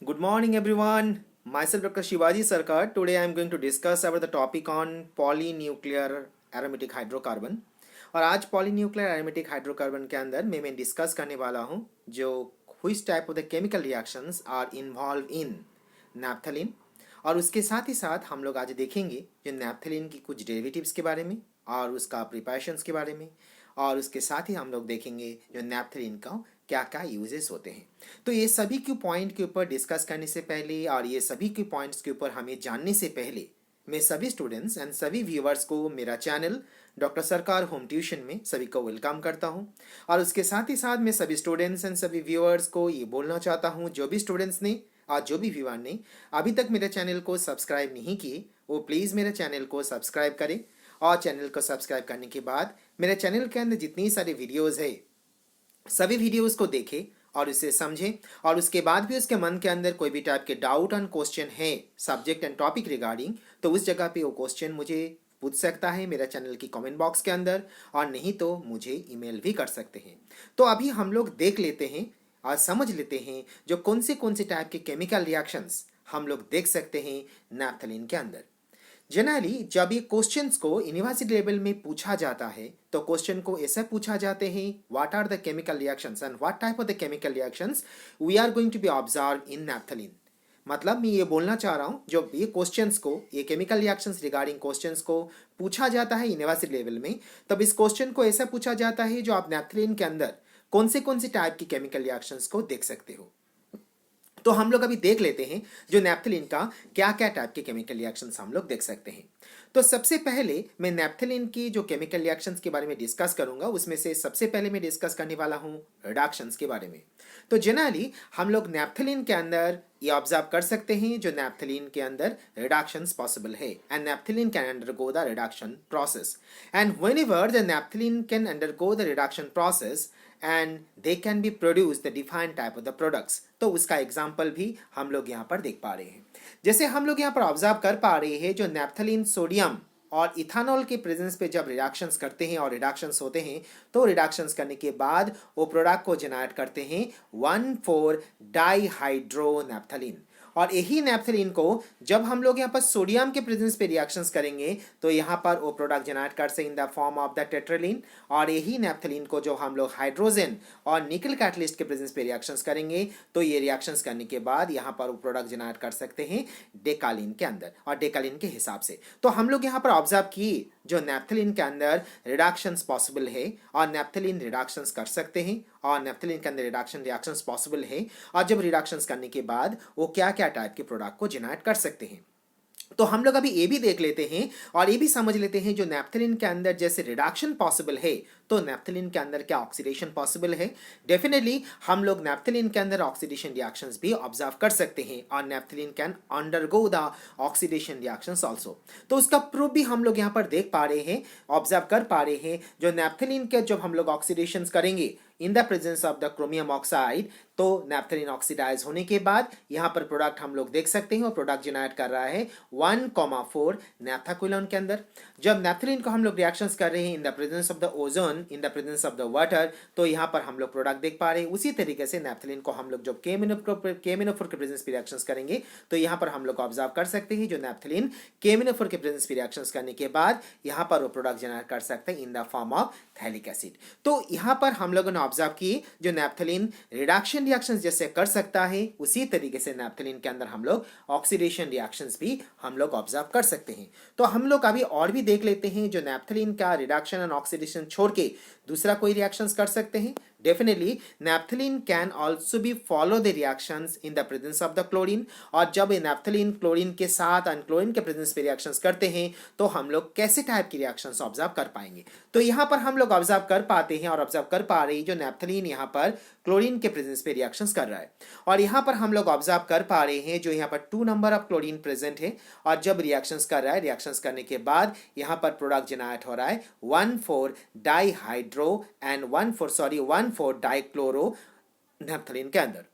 Good morning, everyone. Myself, Dr. Shivaji Sarkar. Today, I am going to discuss about the topic on polynuclear aromatic hydrocarbon. और आज polynuclear aromatic hydrocarbon के अंदर मैं discuss करने वाला हूँ जो which type of the chemical reactions are involve in naphthalene. और उसके साथ ही साथ हम लोग आज देखेंगे जो नैप्थलीन की कुछ डेरिवेटिव्स के बारे में और उसका प्रिपरेशंस के बारे में, और उसके साथ ही हम लोग देखेंगे जो नैप्थलीन का क्या क्या यूजेस होते हैं। तो ये सभी के पॉइंट के ऊपर डिस्कस करने से पहले और ये सभी के पॉइंट्स के ऊपर हमें जानने से पहले मैं सभी स्टूडेंट्स एंड सभी व्यूअर्स को मेरा चैनल डॉक्टर सरकार होम ट्यूशन में सभी को वेलकम करता हूं। और उसके साथ ही साथ मैं सभी स्टूडेंट्स एंड सभी व्यूअर्स को ये बोलना चाहता हूं, जो भी स्टूडेंट्स ने और जो भी व्यूअर ने अभी तक मेरे चैनल को सब्सक्राइब नहीं किए वो प्लीज़ मेरे चैनल को सब्सक्राइब करें। और चैनल को सब्सक्राइब करने के बाद मेरे चैनल के अंदर जितनी सारी वीडियोज़ है सभी वीडियोस को देखें और इसे समझें। और उसके बाद भी उसके मन के अंदर कोई भी टाइप के डाउट एंड क्वेश्चन है सब्जेक्ट एंड टॉपिक रिगार्डिंग, तो उस जगह पे वो क्वेश्चन मुझे पूछ सकता है मेरा चैनल की कमेंट बॉक्स के अंदर, और नहीं तो मुझे ईमेल भी कर सकते हैं। तो अभी हम लोग देख लेते हैं और समझ लेते हैं जो कौन से टाइप के केमिकल रिएक्शंस हम लोग देख सकते हैं नैप्थलीन के अंदर। जनरली जब ये क्वेश्चंस को यूनिवर्सिटी लेवल में पूछा जाता है तो क्वेश्चन को ऐसा पूछा जाते हैं, what are the chemical reactions and what type of the chemical reactions we are going to be observe in naphthalene. मतलब मैं ये बोलना चाह रहा हूँ जो ये क्वेश्चंस को, ये केमिकल रिएक्शंस रिगार्डिंग क्वेश्चंस को पूछा जाता है यूनिवर्सिटी लेवल में, तब इस क्वेश्चन को ऐसा पूछा जाता है जो आप नैप्थलीन के अंदर कौन से टाइप की केमिकल रिएक्शंस को देख सकते हो। तो हम लोग अभी देख लेते हैं जो नैप्थलीन का क्या क्या टाइप के केमिकल रिएक्शंस हम लोग देख सकते हैं। तो सबसे पहले मैं नैप्थलीन की जो केमिकल रिएक्शंस के बारे में डिस्कस करूंगा, उसमें से सबसे पहले मैं डिस्कस करने वाला हूं रिडक्शंस के बारे में। तो जनरली हम लोग नैप्थलीन के अंदर ये ऑब्जर्व कर सकते हैं जो नैप्थलीन के अंदर रिडक्शंस पॉसिबल है and naphthalene can undergo the reduction process. And whenever the naphthalene can undergo the reduction process and they can be produce the defined type of the products, तो उसका example भी हम लोग यहाँ पर देख पा रहे हैं। जैसे हम लोग यहाँ पर ऑब्जर्व कर पा रहे हैं जो नैप्थलीन सोडियम और इथानॉल के प्रेजेंस पे जब रिडक्शंस करते हैं और रिडक्शंस होते हैं तो रिडक्शंस करने के बाद वो प्रोडक्ट को जनरेट करते हैं 1,4 डाईहाइड्रो नैप्थलीन। और यही नैप्थलीन को जब हम लोग यहाँ पर सोडियम के प्रेजेंस पे रिएक्शंस करेंगे तो यहाँ पर वो प्रोडक्ट जनरेट करते हैं in the form of the tetralin. और यही नैप्थलीन को जो हम लोग हाइड्रोजन और निकल कैटलिस्ट के प्रेजेंस पे रिएक्शंस करेंगे तो ये रिएक्शंस करने के बाद यहाँ पर वो प्रोडक्ट जनरेट कर सकते हैं डेकालीन के अंदर और डेकालीन के हिसाब से। तो हम लोग यहाँ पर ऑब्जर्व किए जो नैप्थलीन के अंदर रिडक्शंस पॉसिबल है और नैप्थलीन रिडक्शंस कर सकते हैं और नैप्थलीन के अंदर रिडक्शन रिएक्शंस पॉसिबल है, और जब रिडक्शंस करने के बाद वो क्या क्या टाइप के प्रोडक्ट को जनरेट कर सकते हैं। तो हम लोग अभी ये भी देख लेते हैं और ये भी समझ लेते हैं जो नैप्थलीन के अंदर जैसे रिडक्शन पॉसिबल है तो नैप्थलीन के अंदर क्या ऑक्सीडेशन पॉसिबल है। डेफिनेटली हम लोग नैप्थलीन के अंदर ऑक्सीडेशन रिएक्शंस भी ऑब्जर्व कर सकते हैं और naphthalene can undergo the oxidation reactions also. तो उसका प्रूफ भी हम लोग यहाँ पर देख पा रहे हैं, ऑब्जर्व कर पा रहे हैं। जो नैप्थलीन के जब हम लोग ऑक्सीडेशन करेंगे in the presence of the chromium oxide तो नैप्थलीन ऑक्सीडाइज होने के बाद यहाँ पर प्रोडक्ट हम लोग देख सकते हैं और प्रोडक्ट जनरेट कर रहा है 1,4 नैप्थाक्विनोन के अंदर। जब नैप्थलीन को हम लोग रिएक्शंस कर रहे हैं in the presence of the ozone, in the presence of the water, तो यहाँ पर हम लोग प्रोडक्ट देख पा रहे हैं। उसी तरीके से नैप्थलीन को हम लोग जब केमिनोफोर के प्रेजेंस पे रिएक्शंस करेंगे तो यहाँ पर हम लोग ऑब्जर्व कर सकते हैं जो नैप्थलीन केमिनोफोर के प्रेजेंस पे रिएक्शंस करने के बाद यहाँ पर वो प्रोडक्ट जनरेट कर सकते हैं in the form of phthalic acid. तो यहाँ पर हम लोगों ने ऑब्जर्व किए जो नैप्थलीन रिडक्शन रिएक्शंस जैसे कर सकता है उसी तरीके से नैप्थलीन के अंदर हम लोग ऑक्सीडेशन रिएक्शंस भी हम लोग ऑब्जर्व कर सकते हैं। तो हम लोग अभी और भी देख लेते हैं जो नैप्थलीन का रिडक्शन एंड ऑक्सीडेशन छोड़ के दूसरा कोई रिएक्शंस कर सकते हैं। Definitely naphthalene can also B follow the reactions in the presence of the chlorine. और जब नैप्थलीन क्लोरीन के साथ एंड क्लोरीन के प्रेजेंस पे रिएक्शंस करते हैं तो हम लोग कैसे टाइप की रिएक्शंस ऑब्जर्व कर पाएंगे। तो यहाँ पर हम लोग ऑब्जर्व कर पाते हैं और ऑब्जर्व कर पा रहे हैं जो नैप्थलीन यहाँ पर क्लोरीन के प्रेजेंस पे रिएक्शंस कर रहा है। और यहाँ पर हम लोग ऑब्जर्व कर पा रहे हैं जो यहाँ पर 2 नंबर ऑफ क्लोरीन प्रेजेंट है और जब रिएक्शंस कर रहा है, रिएक्शंस करने के बाद यहाँ पर प्रोडक्ट जनरेट हो रहा है 1,4 डाईहाइड्रो एंड 1,4 डाइक्लोरो नैप्थलीन के अंदर।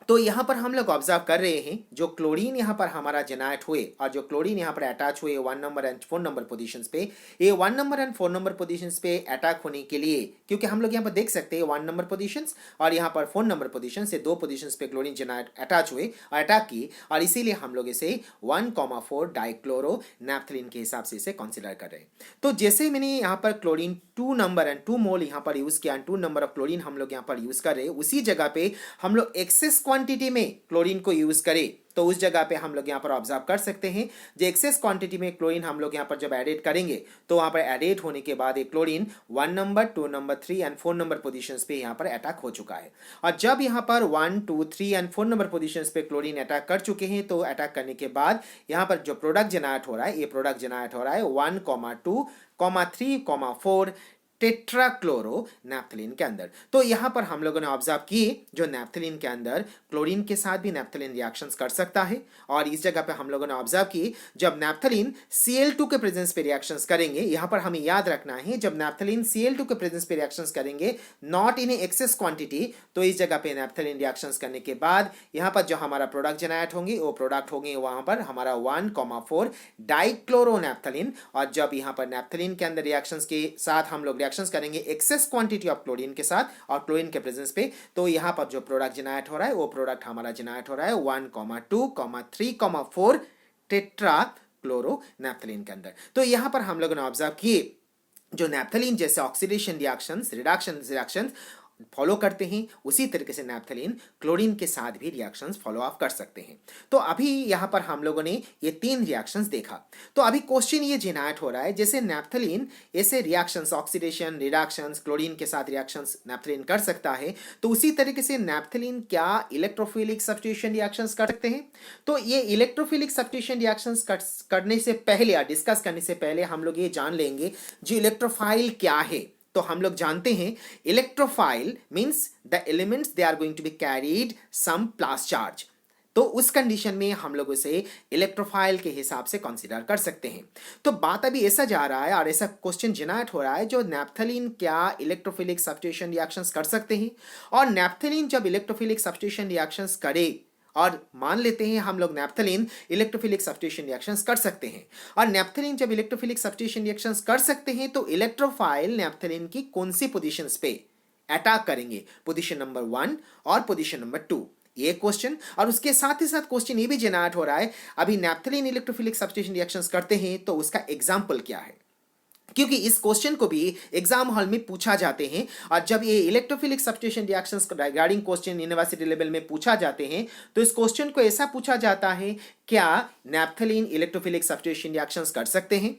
तो यहाँ पर हम लोग ऑब्जर्व कर रहे हैं जो क्लोरीन यहाँ पर हमारा जेनरेट हुए और जो क्लोरीन यहाँ पर अटैच हुए 1 नंबर एंड 4 नंबर पोजीशंस पे, ये 1 नंबर एंड 4 नंबर पोजीशंस पे अटैक होने के लिए, क्योंकि हम लोग यहाँ पर देख सकते हैं 1 नंबर पोजीशंस और यहाँ पर 4 नंबर पोजीशन से 2 पोजीशंस पे क्लोरीन जेनरेट अटैच हुए और अटैक की, और इसीलिए हम लोग इसे 1,4 डाइक्लोरो नैप्थलीन के हिसाब से इसे कंसिडर कर रहे हैं। तो जैसे मैंने यहाँ पर क्लोरीन 2 नंबर एंड 2 मोल यहाँ पर यूज किया, 2 नंबर ऑफ क्लोरीन हम लोग यहाँ पर यूज कर रहे हैं, उसी जगह पे हम लोग एक्सेस क्वांटिटी में क्लोरीन को यूज करें तो उस जगह पे हम लोग यहाँ पर ऑब्जर्व कर सकते हैं जो एक्सेस क्वांटिटी में क्लोरीन हम लोग यहाँ पर जब एडेड करेंगे तो वहाँ पर एडेड होने के बाद एक chlorine 1 number 2 number 3 and 4 number positions पे यहाँ पर अटैक हो चुका है। और जब यहाँ पर 1 2 3 एंड 4 नंबर पोजीशंस पे क्लोरीन अटैक कर चुके हैं तो अटैक करने के बाद यहाँ पर जो प्रोडक्ट जनरेट हो रहा है, ये प्रोडक्ट जनरेट हो रहा है 1,2,3,4 टेट्राक्लोरो नैप्थलीन के अंदर। तो यहाँ पर हम लोगों ने ऑब्जर्व किए जो नैप्थलीन के अंदर क्लोरीन के साथ भी नैप्थलीन रिएक्शंस कर सकता है, और इस जगह पे हम लोगों ने ऑब्जर्व किए जब नैप्थलीन Cl2 के प्रेजेंस पे रिएक्शंस करेंगे, यहाँ पर हमें याद रखना है जब नैप्थलीन Cl2 के प्रेजेंस पे रिएक्शंस करेंगे नॉट इन एक्सेस क्वांटिटी, तो इस जगह पे नैप्थलीन रिएक्शंस करने के बाद यहाँ पर जो हमारा प्रोडक्ट जनरेट होंगे वो प्रोडक्ट होंगे वहाँ पर हमारा 1,4 डाइक्लोरो नैप्थलीन। और जब यहाँ पर नैप्थलीन के अंदर रिएक्शंस के साथ हम लोग करेंगे एक्सेस क्वांटिटी ऑफ क्लोरीन के साथ और क्लोरीन के प्रेजेंस पे, तो यहां पर जो प्रोडक्ट जनरेट हो रहा है वो प्रोडक्ट हमारा जनरेट हो रहा है 1,2,3,4 टेट्रा क्लोरो नैप्थलीन के अंदर। तो यहां पर हम लोगों ने ऑब्जर्व किए जो नैप्थलीन जैसे ऑक्सीडेशन रिएक्शंस, रिडक्शन फॉलो करते हैं, उसी तरीके से नैप्थलीन क्लोरीन के साथ भी रिएक्शंस फॉलो अप कर सकते हैं। तो अभी यहाँ पर हम लोगों ने ये 3 रिएक्शंस देखा। तो अभी क्वेश्चन ये जनरेट हो रहा है जैसे नैप्थलीन ऐसे रिएक्शंस ऑक्सीडेशन रिडक्शंस क्लोरीन के साथ रिएक्शंस नैप्थलीन कर सकता है, तो उसी तरीके से नैप्थलीन क्या इलेक्ट्रोफिलिक सब्स्टिट्यूशन रिएक्शंस कर सकते हैं? तो ये इलेक्ट्रोफिलिक सब्स्टिट्यूशन रिएक्शंस करने से पहले या डिस्कस करने से पहले हम लोग ये जान लेंगे जो इलेक्ट्रोफाइल क्या है। तो हम लोग जानते हैं electrophile means the elements they are going to be carried some plus charge, तो उस कंडीशन में हम लोग उसे इलेक्ट्रोफाइल के हिसाब से कंसीडर कर सकते हैं। तो बात अभी ऐसा जा रहा है और ऐसा क्वेश्चन जनरेट हो रहा है जो नैप्थलीन क्या इलेक्ट्रोफिलिक सब्स्टिट्यूशन रिएक्शंस कर सकते हैं, और नैप्थलीन जब इलेक्ट्रोफिलिक सब्स्टिट्यूशन रिएक्शंस करे और मान लेते हैं हम लोग नैप्थलीन इलेक्ट्रोफिलिक सब्स्टिट्यूशन रिएक्शंस कर सकते हैं, और नैप्थलीन जब इलेक्ट्रोफिलिक सब्स्टिट्यूशन रिएक्शंस कर सकते हैं तो इलेक्ट्रोफाइल नैप्थलीन की कौन सी पोजीशंस पे अटैक करेंगे, पोजीशन नंबर 1 और पोजीशन नंबर 2, ये क्वेश्चन। और उसके साथ ही साथ क्वेश्चन ये भी जनरेट हो रहा है अभी नैप्थलीन इलेक्ट्रोफिलिक सब्स्टिट्यूशन रिएक्शंस करते हैं तो उसका एग्जाम्पल क्या है, क्योंकि इस क्वेश्चन को भी एग्जाम हॉल में पूछा जाते हैं। और जब ये electrophilic substitution reactions regarding question university level में पूछा जाते हैं तो इस क्वेश्चन को ऐसा पूछा जाता है क्या नैप्थलीन इलेक्ट्रोफिलिक सब्स्टिट्यूशन रिएक्शंस कर सकते हैं,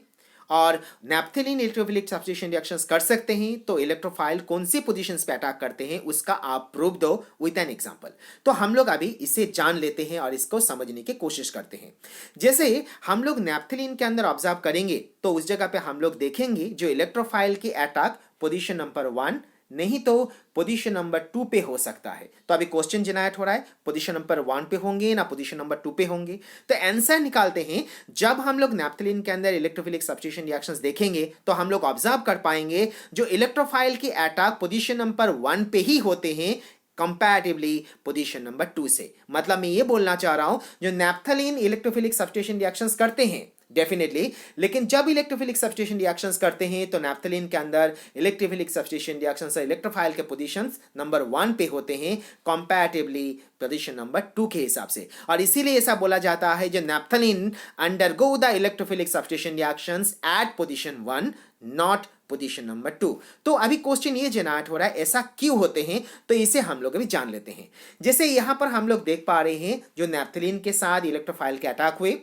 और नैप्थलीन इलेक्ट्रोफिलिक सब्स्टिट्यूशन रिएक्शंस कर सकते हैं तो इलेक्ट्रोफाइल कौन सी पोजीशंस पे अटैक करते हैं उसका आप प्रूफ दो विद एन एग्जांपल। तो हम लोग अभी इसे जान लेते हैं और इसको समझने की कोशिश करते हैं। जैसे हम लोग नैप्थलीन के अंदर ऑब्जर्व करेंगे तो उस जगह पे हम लोग देखेंगे जो इलेक्ट्रोफाइल की अटैक पोजीशन नंबर 1 नहीं तो पोजीशन नंबर 2 पे हो सकता है। तो अभी क्वेश्चन जनरेट हो रहा है पोजीशन नंबर 1 पे होंगे ना पोजीशन नंबर 2 पे होंगे, तो आंसर निकालते हैं जब हम लोग नैप्थलीन के अंदर इलेक्ट्रोफिलिक सब्स्टिट्यूशन रिएक्शंस देखेंगे तो हम लोग ऑब्जर्व कर पाएंगे जो इलेक्ट्रोफाइल की अटैक पोजीशन नंबर 1 पे ही होते हैं कंपैरेटिवली पोजीशन नंबर 2 से। मतलब मैं ये बोलना चाह रहा हूं जो नैप्थलीन इलेक्ट्रोफिलिक सब्स्टिट्यूशन रिएक्शंस करते हैं डेफिनेटली, लेकिन जब इलेक्ट्रोफिलिक सब्स्टिट्यूशन रिएक्शंस करते हैं तो नैप्थलीन के अंदर इलेक्ट्रोफिलिक सब्स्टिट्यूशन रिएक्शंस इलेक्ट्रोफाइल के पोजीशंस नंबर 1 पे होते हैं कंपैरेटिवली पोजीशन नंबर 2 के हिसाब से। और इसीलिए ऐसा बोला जाता है जो naphthalene undergo the electrophilic substitution reactions at position 1 not position number 2। तो अभी क्वेश्चन ये जनरेट हो रहा है ऐसा क्यों होते हैं, तो इसे हम लोग अभी जान लेते हैं। जैसे यहां पर हम लोग देख पा रहे हैं जो नैप्थलीन के साथ इलेक्ट्रोफाइल के अटैक हुए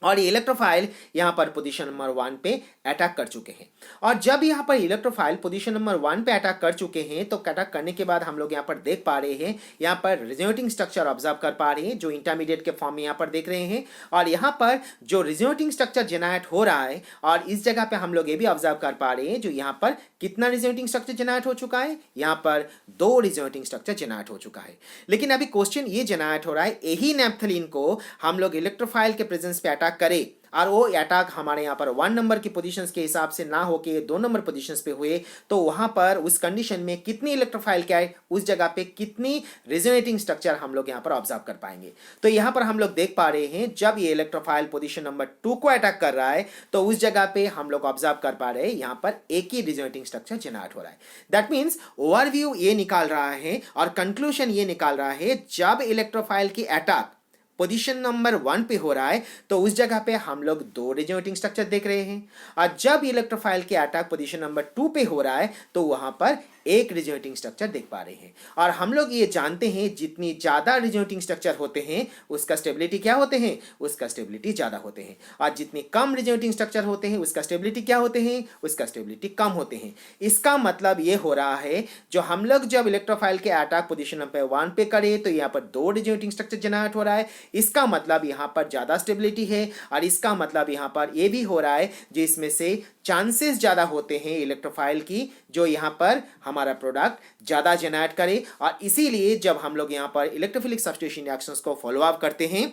और ये इलेक्ट्रोफाइल यहां पर पोजीशन नंबर 1 पे अटैक कर चुके हैं, और जब यहां पर इलेक्ट्रोफाइल पोजीशन नंबर 1 पे अटैक कर चुके हैं तो अटैक करने के बाद हम लोग यहां पर देख पा रहे हैं यहां पर रिजोनेटिंग स्ट्रक्चर ऑब्जर्व कर पा रहे हैं जो इंटरमीडिएट के फॉर्म में यहां पर देख रहे हैं, और यहां पर जो रिजोनेटिंग स्ट्रक्चर जनरेट हो रहा है और इस जगह पे हम लोग ये भी ऑब्जर्व कर पा रहे हैं जो यहां पर कितना रिजोनेटिंग स्ट्रक्चर जनरेट हो चुका है, यहां पर 2 रिजोनेटिंग स्ट्रक्चर जनरेट हो चुका है। लेकिन अभी क्वेश्चन ये जनरेट हो रहा है यही नैप्थलीन को हम लोग इलेक्ट्रोफाइल के प्रेजेंस पे अटैक करें और वो अटैक हमारे यहाँ पर 1 नंबर की पोजीशंस के हिसाब से ना होके 2 नंबर पोजीशंस पे हुए, तो वहाँ पर उस कंडीशन में कितनी इलेक्ट्रोफाइल क्या है, उस जगह पे कितनी रेजोनेटिंग स्ट्रक्चर हम लोग यहाँ पर ऑब्जर्व कर पाएंगे। तो यहाँ पर हम लोग देख पा रहे हैं जब ये इलेक्ट्रोफाइल पोजीशन नंबर 2 को अटैक कर रहा है तो उस जगह पे हम लोग ऑब्जर्व कर पा रहे हैं यहाँ पर एक ही रेजोनेटिंग स्ट्रक्चर जनरेट हो रहा है। दैट मीन्स ओवरव्यू ये निकाल रहा है और कंक्लूजन ये निकाल रहा है जब इलेक्ट्रोफाइल की अटैक पोजीशन नंबर 1 पे हो रहा है तो उस जगह पे हम लोग 2 रेजोनेटिंग स्ट्रक्चर देख रहे हैं, और जब इलेक्ट्रोफाइल के अटैक पोजीशन नंबर 2 पे हो रहा है तो वहां पर एक रेजोनेटिंग स्ट्रक्चर देख पा रहे हैं। और हम लोग ये जानते हैं जितनी ज्यादा रेजोनेटिंग स्ट्रक्चर होते हैं उसका स्टेबिलिटी क्या होते हैं, उसका स्टेबिलिटी ज्यादा होते हैं, और जितनी कम रेजोनेटिंग स्ट्रक्चर होते हैं उसका स्टेबिलिटी क्या होते हैं, उसका स्टेबिलिटी कम होते हैं। इसका मतलब ये हो रहा है जो हम लोग जब इलेक्ट्रोफाइल के अटैक पोजीशन नंबर 1 पे करें तो यहाँ पर 2 रेजोनेटिंग स्ट्रक्चर जनरेट हो रहा है, इसका मतलब यहाँ पर ज्यादा स्टेबिलिटी है, और इसका मतलब यहाँ पर ये भी हो रहा है जिसमें से चांसेस ज्यादा होते हैं इलेक्ट्रोफाइल की जो यहाँ पर हमारा प्रोडक्ट ज्यादा जनरेट करे। और इसीलिए जब हम लोग यहाँ पर इलेक्ट्रोफिलिक सब्स्टिट्यूशन रिएक्शंस को फॉलो अप करते हैं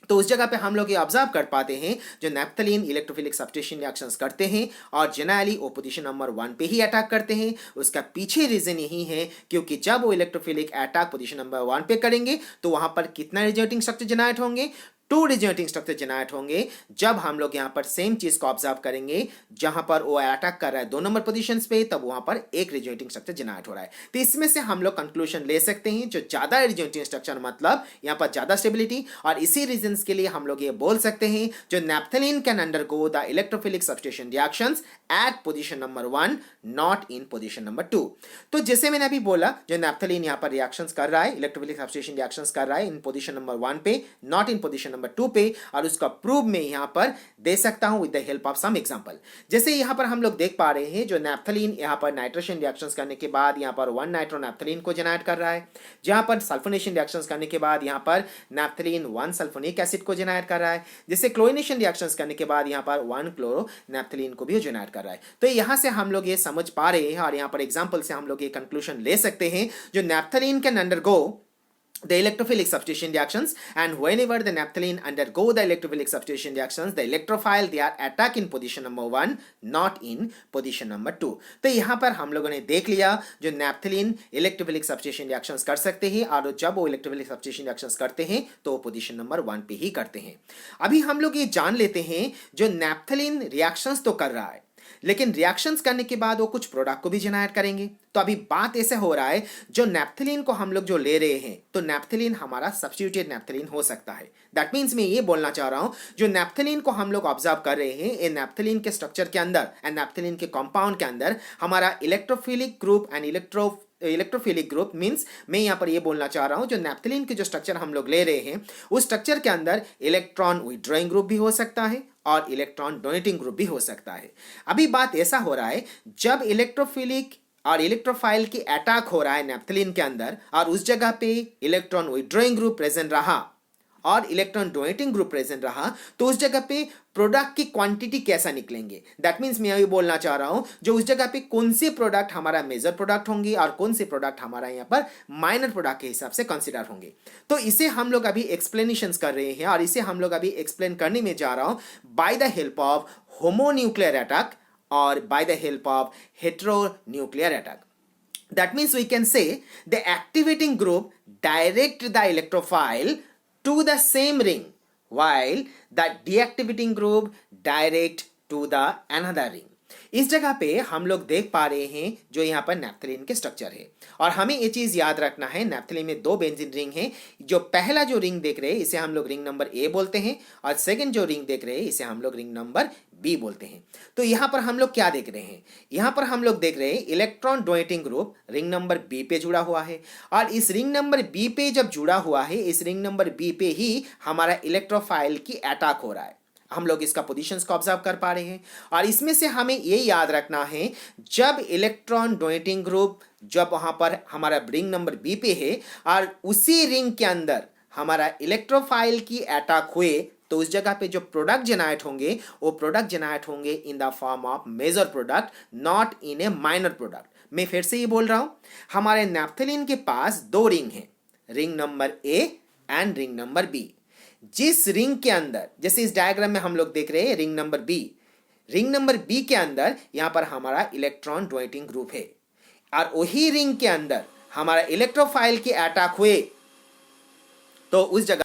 तो उस जगह पे हम लोग ये ऑब्जर्व कर पाते हैं जो नैप्थलीन इलेक्ट्रोफिलिक सब्स्टिट्यूशन रिएक्शंस करते हैं और जनरली वो पोजीशन नंबर 1 पे ही अटैक करते हैं। उसका पीछे रीजन यही है क्योंकि जब वो इलेक्ट्रोफिलिक अटैक पोजीशन नंबर 1 पे करेंगे तो वहां पर कितना रेजोनेटिंग स्ट्रक्चर जनरेट होंगे, 2 रेजोनेटिंग स्ट्रक्चर जनरेट होंगे। जब हम लोग यहाँ पर सेम चीज को ऑब्जर्व करेंगे जहां पर वो अटैक कर रहा है 2 नंबर पोजीशंस पे, तब वहां पर एक रेजोनेटिंग स्ट्रक्चर जनरेट हो रहा है। तो इसमें से हम लोग कंक्लूजन ले सकते हैं जो ज्यादा रेजोनेटिंग स्ट्रक्चर मतलब यहाँ पर ज्यादा स्टेबिलिटी, और इसी रीजन के लिए हम लोग ये बोल सकते हैं जो naphthalene can undergo the electrophilic substitution reactions at position number 1 not in position number 2। तो जैसे मैंने अभी बोला जो नैप्थलीन यहाँ पर रिएक्शंस कर रहा है, इलेक्ट्रोफिलिक सब्स्टिट्यूशन रिएक्शंस कर रहा है इन पोजीशन नंबर 1 पे, नॉट इन पोजीशन नंबर 2 पे, और उसका प्रूफ मैं यहाँ पर दे सकता हूं with the help of some example. जैसे यहाँ पर हम लोग देख पा रहे हैं जो नैप्थलीन यहाँ पर नाइट्रेशन रिएक्शंस करने के बाद यहाँ पर 1 नाइट्रोनैप्थलीन को जनरेट कर रहा है, जहां पर सल्फोनेशन रिएक्शंस करने के बाद यहाँ पर नैप्थलीन 1 सल्फोनिक एसिड को जनरेट कर रहा है, जैसे क्लोरीनेशन रिएक्शंस करने के बाद यहाँ पर 1 क्लोरोनैप्थलीन को भी जनरेट कर रहा है। तो यहाँ से हम लोग ये समझ पा रहे हैं और यहाँ पर एग्जाम्पल से हम लोग ये कंक्लूजन ले सकते हैं जो naphthalene can undergo the electrophilic substitution reactions, and whenever the naphthalene undergo the electrophilic substitution reactions the electrophile they are attack in position number 1 not in position number 2। तो यहाँ पर हम लोगों ने देख लिया जो नैप्थलीन इलेक्ट्रोफिलिक सब्स्टिट्यूशन रिएक्शंस कर सकते हैं, और जब वो इलेक्ट्रोफिलिक सब्स्टिट्यूशन रिएक्शंस करते हैं तो वो पोजीशन नंबर 1 पे ही करते हैं। अभी हम लोग ये जान लेते हैं जो नैप्थलीन रिएक्शंस तो कर रहा है लेकिन रिएक्शंस करने के बाद वो कुछ प्रोडक्ट को भी जनरेट करेंगे। तो अभी बात ऐसे हो रहा है जो नैप्थलीन को हम लोग जो ले रहे हैं तो नैप्थलीन हमारा सब्स्टिट्यूटेड नैप्थलीन हो सकता है। दैट मीन्स मैं ये बोलना चाह रहा हूं जो नैप्थलीन को हम लोग ऑब्जर्व कर रहे हैं ये नैप्थलीन के स्ट्रक्चर के अंदर एंड नैप्थलीन के कंपाउंड के अंदर हमारा electrophilic group and electrophilic group means मैं यहाँ पर ये बोलना चाह रहा हूँ जो नैप्थलीन के जो स्ट्रक्चर हम लोग ले रहे हैं उस स्ट्रक्चर के अंदर इलेक्ट्रॉन विथड्रॉइंग ग्रुप भी हो सकता है और इलेक्ट्रॉन डोनेटिंग ग्रुप भी हो सकता है। अभी बात ऐसा हो रहा है जब इलेक्ट्रोफिलिक और इलेक्ट्रोफाइल की अटैक हो रहा है नैप्थलीन के अंदर और उस जगह पे इलेक्ट्रॉन विथड्रॉइंग ग्रुप प्रेजेंट रहा और इलेक्ट्रॉन डोनेटिंग ग्रुप प्रेजेंट रहा तो उस जगह पे प्रोडक्ट की क्वांटिटी कैसा निकलेंगे। दैट मीन्स मैं ये बोलना चाह रहा हूं जो उस जगह पे कौन से प्रोडक्ट हमारा मेजर प्रोडक्ट होंगे और कौन से प्रोडक्ट हमारा यहाँ पर माइनर प्रोडक्ट के हिसाब से कंसिडर होंगे। तो इसे हम लोग अभी एक्सप्लेनेशंस कर रहे हैं और इसे हम लोग अभी एक्सप्लेन करने में जा रहा हूं by the help of homonuclear attack और by the help of heteronuclear attack. That means we can say the activating group direct the electrophile to the same ring while the deactivating group direct to the another ring। इस जगह पे हम लोग देख पा रहे हैं जो यहाँ पर नैप्थलीन के स्ट्रक्चर है और हमें ये चीज याद रखना है नैप्थलीन में 2 बेंजीन रिंग है। जो पहला जो रिंग देख रहे हैं इसे हम लोग रिंग नंबर ए बोलते हैं और सेकंड जो रिंग देख रहे हैं इसे हम लोग रिंग नंबर बी बोलते हैं। तो यहाँ पर हम लोग क्या देख रहे हैं, यहाँ पर हम लोग देख रहे हैं electron donating group ring number B पे जुड़ा हुआ है और इस रिंग नंबर बी पे जब जुड़ा हुआ है इस रिंग नंबर बी पे ही हमारा इलेक्ट्रोफाइल की अटैक हो रहा है। हम लोग इसका पोजीशंस को ऑब्जर्व कर पा रहे हैं और इसमें से हमें ये याद रखना है जब इलेक्ट्रॉन डोनेटिंग ग्रुप जब वहां पर हमारा रिंग नंबर बी पे है और उसी रिंग के अंदर हमारा इलेक्ट्रोफाइल की अटैक हुए तो उस जगह पे जो प्रोडक्ट जनरेट होंगे वो प्रोडक्ट जनरेट होंगे in the form of major product not in a minor product. मैं फिर से ये बोल रहा हूं हमारे नैप्थलीन के पास 2 रिंग हैं, ring number A and ring number B. जिस रिंग के अंदर, जैसे इस डायग्राम में हम लोग देख रहे हैं ring number B, ring number B के अंदर यहां पर हमारा इलेक्ट्रॉन डोनेटिंग ग्रुप है, और वही रिंग के अंदर हमारा इलेक्ट्रोफाइल के अटैक हुए तो उस जगह,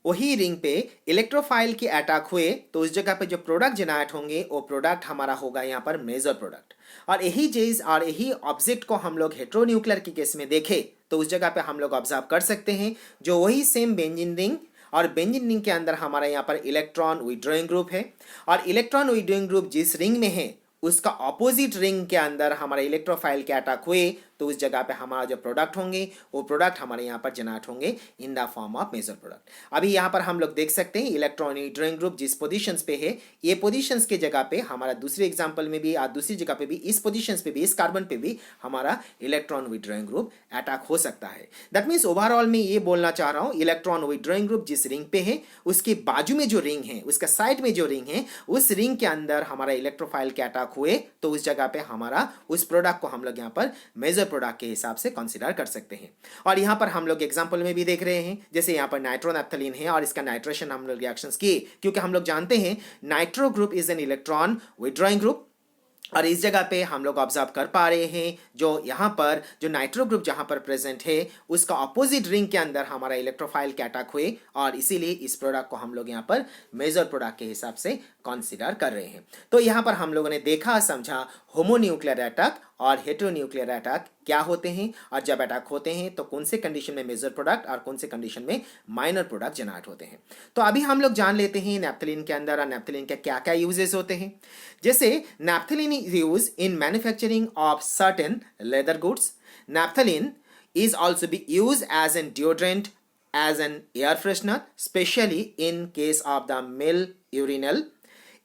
वही रिंग पे इलेक्ट्रोफाइल के अटैक हुए तो उस जगह पे जो प्रोडक्ट जनरेट होंगे वो प्रोडक्ट हमारा होगा यहाँ पर मेजर प्रोडक्ट। और यही चीज और यही ऑब्जेक्ट को हम लोग हेट्रोन्यूक्लियर के केस में देखें तो उस जगह पे हम लोग ऑब्जर्व कर सकते हैं जो वही सेम बेंजीन रिंग, और बेंजीन रिंग के अंदर हमारा यहाँ पर इलेक्ट्रॉन विड्रॉइंग ग्रुप है, और इलेक्ट्रॉन विड्रॉइंग ग्रुप जिस रिंग में है उसका ऑपोजिट रिंग के अंदर हमारा इलेक्ट्रोफाइल के अटैक हुए तो उस जगह पे हमारा जो प्रोडक्ट होंगे वो प्रोडक्ट हमारे यहाँ पर जनरेट होंगे in the form of major product. अभी यहाँ पर हम लोग देख सकते हैं इलेक्ट्रॉन विड्रॉइंग ग्रुप जिस पोजीशंस पे है, ये पोजीशंस के जगह पे हमारा दूसरे एग्जांपल में भी और दूसरी जगह पे भी इस पोजीशंस पे भी इस कार्बन पे भी हमारा इलेक्ट्रॉन विड्रॉइंग ग्रुप अटैक हो सकता है। दैट मीन्स ओवरऑल में ये बोलना चाह रहा हूँ इलेक्ट्रॉन विड्रॉइंग ग्रुप जिस रिंग पे है उसके बाजू में जो रिंग है, उसका साइड में जो रिंग है, उस रिंग के अंदर हमारा इलेक्ट्रोफाइल के अटैक हुए तो उस जगह पे हमारा उस प्रोडक्ट को हम लोग यहाँ पर मेजर प्रोडक्ट के हिसाब से कंसीडर कर सकते हैं। और यहाँ पर हम लोग एग्जांपल में भी देख रहे हैं जैसे यहाँ पर नाइट्रोनैप्थलीन है और इसका नाइट्रेशन हम लोग रिएक्शंस किए, क्योंकि हम लोग जानते हैं nitro group is an electron withdrawing group, और इस जगह पे हम लोग ऑब्जर्व कर पा रहे हैं जो यहाँ पर जो नाइट्रो ग्रुप जहाँ पर प्रेजेंट है उसका ऑपोजिट रिंग के अंदर हमारा इलेक्ट्रोफाइल के अटैक हुए, और इसीलिए इस प्रोडक्ट को हम लोग यहाँ पर मेजर प्रोडक्ट के हिसाब से कंसीडर कर रहे हैं। तो यहाँ पर हम लोगों ने देखा समझा होमोन्यूक्लियर अटैक और हेटेरोन्यूक्लियर अटैक क्या होते हैं, और जब अटैक होते हैं तो कौन से कंडीशन में मेजर प्रोडक्ट और कौन से कंडीशन में माइनर प्रोडक्ट जनरेट होते हैं। तो अभी हम लोग जान लेते हैं नैप्थलीन के अंदर और नैप्थलीन के क्या क्या यूजेस होते हैं। जैसे naphthalene is use in manufacturing of certain leather goods. Naphthalene is also be used as an deodorant, as an air freshener, especially in case of the male urinal.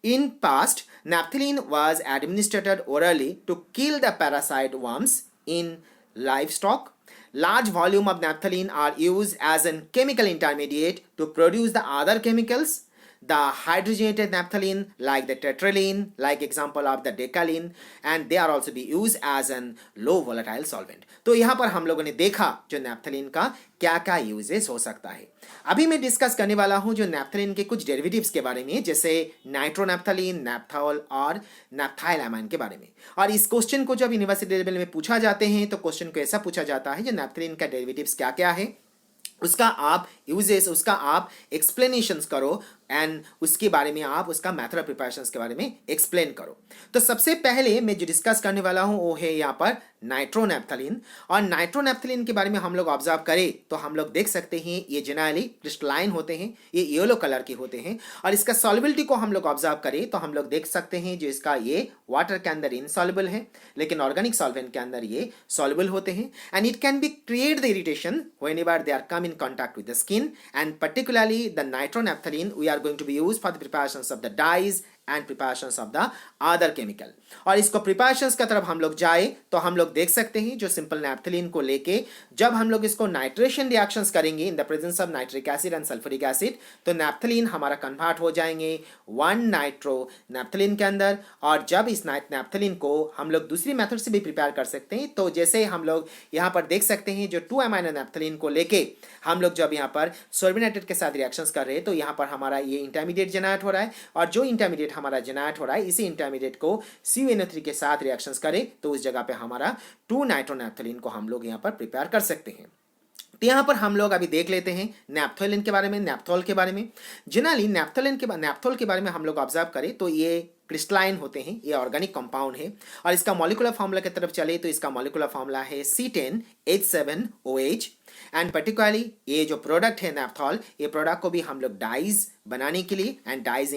In past, naphthalene was administered orally to kill the parasite worms in livestock. Large volume of naphthalene are used as a chemical intermediate to produce the other chemicals. The hydrogenated naphthalene like the tetraline, like example of the decaline, and they are also be used as an low volatile solvent. तो यहाँ पर हम लोगों ने देखा जो naphthalene का क्या क्या यूजेस हो सकता है। अभी मैं डिस्कस करने वाला हूँ जो नैप्थलीन के कुछ डेरिवेटिव्स के बारे में, जैसे नाइट्रोनैप्थलीन, नैप्थॉल और नैप्थाइलएमाइन के बारे में। और इस क्वेश्चन को जब यूनिवर्सिटी लेवल में पूछा जाते हैं तो क्वेश्चन को ऐसा पूछा जाता है जो नैप्थलीन का डेरिवेटिव्स क्या क्या है, उसका आप यूजेस, उसका आप एक्सप्लेनेशंस करो एंड उसके बारे में आप उसका मेथड ऑफ प्रिपरेशंस के बारे में एक्सप्लेन करो। तो सबसे पहले मैं जो डिस्कस करने वाला हूं वो है यहाँ पर नाइट्रोनैप्थलीन। और नाइट्रोनैप्थलीन के बारे में हम लोग ऑब्जर्व करें तो हम लोग देख सकते हैं ये जनरली क्रिस्टलाइन होते हैं, ये येलो कलर के होते हैं, और इसका सॉल्युबिलिटी को हम लोग ऑब्जर्व करें तो हम लोग देख सकते हैं जो इसका ये वाटर के अंदर इनसॉल्युबल है लेकिन ऑर्गेनिक सॉल्वेंट के अंदर ये सॉल्युबल होते हैं, and it can be create the irritation whenever they are come in contact with the skin, and particularly the nitronaphthalene we are going to be used for the preparations of the dyes and preparations of the other chemical. और इसको preparations का तरफ हम लोग जाए तो हम लोग देख सकते हैं जो सिंपल नैप्थलीन को लेके जब हम लोग इसको नाइट्रेशन रिएक्शंस करेंगे in the presence of nitric acid and sulphuric acid तो नैप्थलीन हमारा कन्वर्ट हो जाएंगे 1 नाइट्रो नैप्थलीन के अंदर। और जब इस नैप्थलीन को हम लोग दूसरी मेथड से भी प्रिपेयर कर सकते हैं, तो जैसे हम लोग यहाँ पर देख सकते हैं जो 2 अमाइनो नैप्थलीन को लेके हम लोग जब यहाँ पर सोर्बिनेटेड के साथ रिएक्शंस कर रहे हैं तो यहाँ पर हमारा ये इंटरमीडिएट जनरेट हो रहा है, और जो इंटरमीडिएट हमारा जनरेट हो रहा है इसी इंटरमीडिएट को CuNO3 के साथ रिएक्शंस करें तो उस जगह पे हमारा 2 नाइट्रोनैप्थलीन को हम लोग यहाँ पर प्रिपेयर कर सकते हैं। तो यहाँ पर हम लोग अभी देख लेते हैं नैप्थोलिन के बारे में, नैप्थोल के बारे में। जनरली नैप्थोल के बारे में हम लोग ऑब्जर्व करें तो ये क्रिस्टलाइन होते हैं, ये ऑर्गेनिक कंपाउंड है, और इसका मॉलिक्यूलर फार्मूला की तरफ चले तो इसका मॉलिक्यूलर फार्मूला है C10H7OH। एंड पर्टिकुलरली ये जो प्रोडक्ट है नैप्थॉल, ये प्रोडक्ट को भी हम लोग डाइज बनाने के लिए एंड डाइज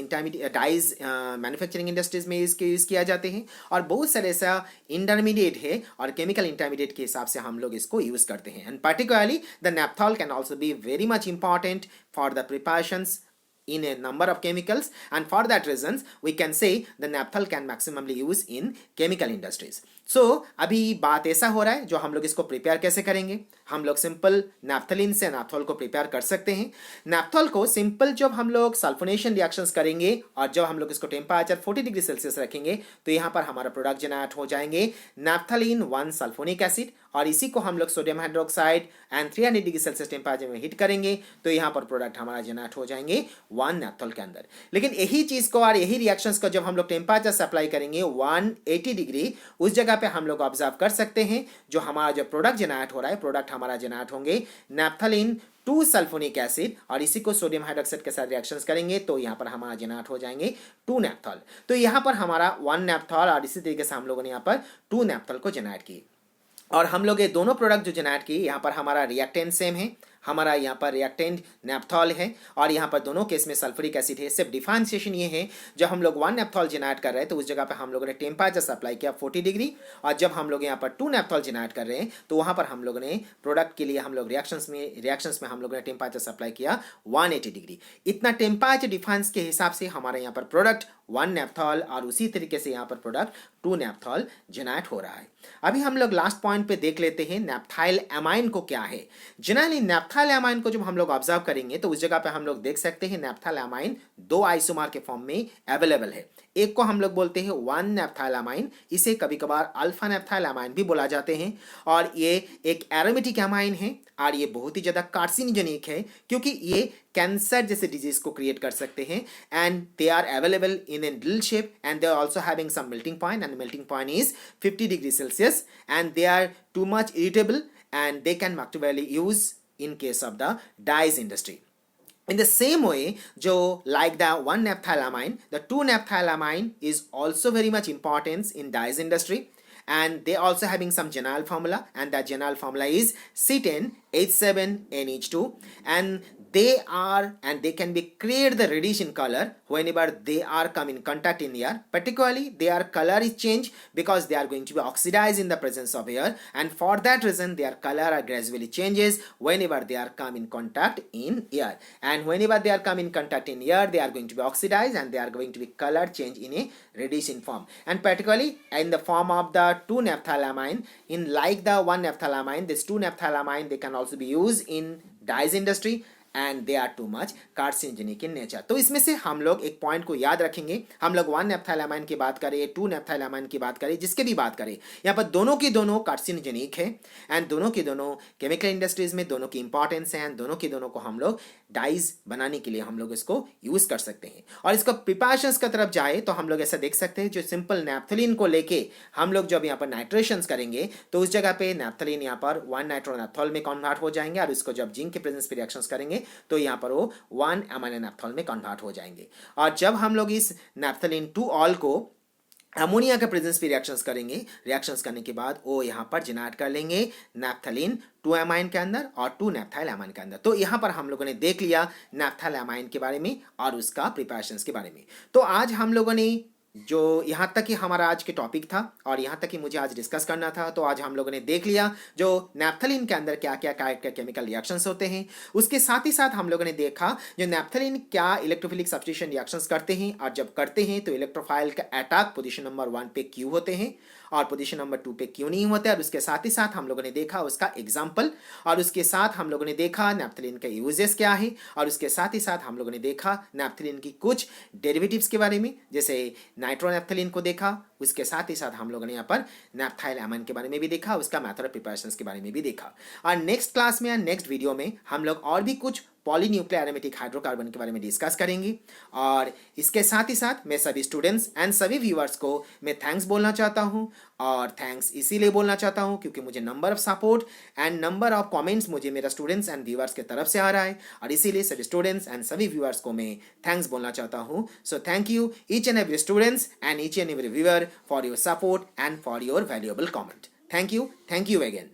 मैन्युफैक्चरिंग इंडस्ट्रीज में यूज़ किया जाते हैं, और बहुत सारे ऐसा इंटरमीडिएट है और केमिकल इंटरमीडिएट के हिसाब से हम लोग इसको यूज़ करते हैं। And particularly the naphthol can also be very much important for the preparations in a number of chemicals, and for that reasons we can say the naphthol can maximally use in chemical industries. So अभी बात ऐसा हो रहा है जो हम लोग इसको प्रिपेयर कैसे करेंगे। हम लोग सिंपल नैप्थलीन से नैप्थोल को प्रिपेयर कर सकते हैं। नैप्थोल को सिंपल जब हम लोग सल्फोनेशन रिएक्शंस करेंगे और जब हम लोग इसको टेम्परेचर 40 डिग्री सेल्सियस रखेंगे तो यहाँ पर हमारा प्रोडक्ट जनरेट हो जाएंगे नैप्थलीन 1 सल्फोनिक एसिड और इसी को हम लोग sodium hydroxide and 300 degree Celsius temperature में हीट करेंगे तो यहाँ पर प्रोडक्ट हमारा जनरेट हो जाएंगे 1 नेप्थॉल के अंदर। लेकिन यही चीज़ को और यही रिएक्शंस को जब हम लोग टेम्परेचर सप्लाई करेंगे 180 डिग्री, उस जगह पे हम लोग ऑब्जर्व कर सकते हैं जो हमारा जो प्रोडक्ट जनरेट हो रहा है, प्रोडक्ट हमारा जनरेट होंगे नैप्थलीन 2 सल्फोनिक एसिड और इसी को सोडियम हाइड्रोक्साइड के साथ रिएक्शंस करेंगे तो यहाँ पर हमारा जनरेट हो जाएंगे 2 नेप्थॉल। तो यहाँ पर हमारा 1 नेप्थॉल और इसी तरीके से हम लोगों ने यहाँ पर 2 नेप्थॉल को जनरेट किए। और हम लोग ये दोनों प्रोडक्ट जो जनरेट किए, यहाँ पर हमारा रिएक्टेंट सेम है, हमारा यहाँ पर रिएक्टेंट नेप्थॉल है और यहाँ पर दोनों केस में सल्फ्यूरिक एसिड है। सिर्फ डिफरेंशिएशन ये है, जब हम लोग 1 नेप्थॉल जनरेट कर रहे हैं तो उस जगह पे हम लोगों ने टेम्परेचर सप्लाई किया 40 डिग्री, और जब हम लोग यहाँ पर 2 नेप्थॉल जनरेट कर रहे हैं तो वहाँ पर हम लोगों ने प्रोडक्ट के लिए हम लोग रिएक्शंस में हम लोगों ने टेम्परेचर सप्लाई किया 180 डिग्री। इतना टेम्परेचर डिफरेंस के हिसाब से हमारे यहाँ पर प्रोडक्ट 1 नेप्थॉल और उसी तरीके से यहाँ पर प्रोडक्ट 2 नेप्थॉल जनरेट हो रहा है। अभी हम लोग लास्ट पॉइंट पे देख लेते हैं नैप्थाइल एमाइन को क्या है। जनरली नैप्थाइल एमाइन को जब हम लोग ऑब्जर्व करेंगे तो उस जगह पे हम लोग देख सकते हैं नैप्थाइल एमाइन 2 आइसोमर के फॉर्म में अवेलेबल है। एक को हम लोग बोलते हैं 1 नैप्थाइल एमाइन, इसे कभी कभार अल्फा नैप्थाइल एमाइन भी बोला जाते हैं, और ये एक एरोमेटिक एमाइन है और ये बहुत ही ज़्यादा कार्सिनोजेनिक है क्योंकि ये कैंसर जैसे डिजीज को क्रिएट कर सकते हैं। And they are available in a drill shape and they are also having some melting point and melting point is 50 degree Celsius and they are too much irritable and they can actively use in case of the dyes industry. In the same way, like the 1 naphthylamine, the 2 naphthylamine is also very much important in dyes industry, and they also having some general formula, and that general formula is C10H7NH2, and they can be create the reddish in color whenever they are come in contact in air. Particularly their color is changed because they are going to be oxidized in the presence of air, and for that reason their color are gradually changes whenever they are come in contact in air, and whenever they are come in contact in air they are going to be oxidized and they are going to be color change in a reddish in form, and particularly in the form of the 2 naphthylamine. In like the 1 naphthylamine, this 2 naphthylamine they can also be used in dyes industry and they are too much carcinogenic in nature. तो इसमें से हम लोग एक point को याद रखेंगे, हम लोग 1 नैप्थाइलामाइन की बात करें, 2 नैप्थाइलामाइन की बात करें, जिसके भी बात करें, यहाँ पर दोनों की दोनों कार्सिनोजेनिक है एंड दोनों की दोनों केमिकल इंडस्ट्रीज में दोनों की इंपॉर्टेंस है एंड दोनों की दोनों को हम लोग डाइज बनाने के लिए हम लोग इसको यूज़ कर सकते हैं। और इसको प्रिपरेशंस की तरफ जाए तो हम लोग ऐसा देख सकते हैं, जो सिंपल नैप्थलीन को लेके हम लोग जब यहाँ पर नाइट्रेशंस करेंगे तो उस जगह पे नैप्थलीन यहाँ पर 1 नाइट्रोनैप्थॉल में कन्वर्ट हो जाएंगे, और इसको जब जिंक के प्रेजेंस पे रिएक्शंस करेंगे तो यहाँ पर वो 1 अमाइनो नैप्थॉल में कन्वर्ट हो जाएंगे। और जब हम लोग इस नैप्थलीन 2 ऑल को अमोनिया के प्रेजेंस पे रिएक्शंस करेंगे, रिएक्शंस करने के बाद वो यहाँ पर जनरेट कर लेंगे नैप्थलीन 2 अमाइन के अंदर और 2 नैप्थाइल अमाइन के अंदर। तो यहाँ पर हम लोगों ने देख लिया नैप्थाइल अमाइन के बारे में और उसका प्रिपरेशंस के बारे में। तो आज हम लोगों ने जो यहाँ तक ही हमारा आज के टॉपिक था और यहाँ तक ही मुझे आज डिस्कस करना था, तो आज हम लोगों ने देख लिया जो नैप्थलीन के अंदर क्या क्या केमिकल रिएक्शंस होते हैं। उसके साथ ही साथ हम लोगों ने देखा जो नैप्थलीन क्या इलेक्ट्रोफिलिक सब्स्टिट्यूशन रिएक्शंस करते हैं, और जब करते हैं तो इलेक्ट्रोफाइल का अटैक पोजीशन नंबर 1 पे क्यों होते हैं और पोजीशन नंबर 2 पे क्यों नहीं होते। और उसके साथ ही साथ हम लोगों ने देखा उसका एग्जाम्पल, और उसके साथ हम लोगों ने देखा नैप्थलीन का यूजेस क्या है, और उसके साथ ही साथ हम लोगों ने देखा नैप्थलीन की कुछ डेरिवेटिव्स के बारे में, जैसे नाइट्रोनैप्थलीन को देखा। उसके साथ ही साथ हम लोगों ने यहाँ पर नैप्थाइल अमाइन के बारे में भी देखा, उसका मेथड ऑफ प्रिपरेशंस के बारे में भी देखा। और नेक्स्ट क्लास में या नेक्स्ट वीडियो में हम लोग और भी कुछ पॉलीन्यूक्लियर एरोमेटिक हाइड्रोकार्बन के बारे में डिस्कस करेंगे। और इसके साथ ही साथ मैं सभी स्टूडेंट्स एंड सभी व्यूअर्स को मैं थैंक्स बोलना चाहता हूँ, और थैंक्स इसीलिए बोलना चाहता हूँ क्योंकि मुझे number of support and number of comments मुझे मेरा स्टूडेंट्स एंड व्यूअर्स की तरफ से आ रहा है, और इसीलिए सभी स्टूडेंट्स एंड सभी व्यूअर्स को मैं थैंक्स बोलना चाहता हूँ। So thank you each and every students and each and every viewer for your support and for your valuable comment. Thank you again.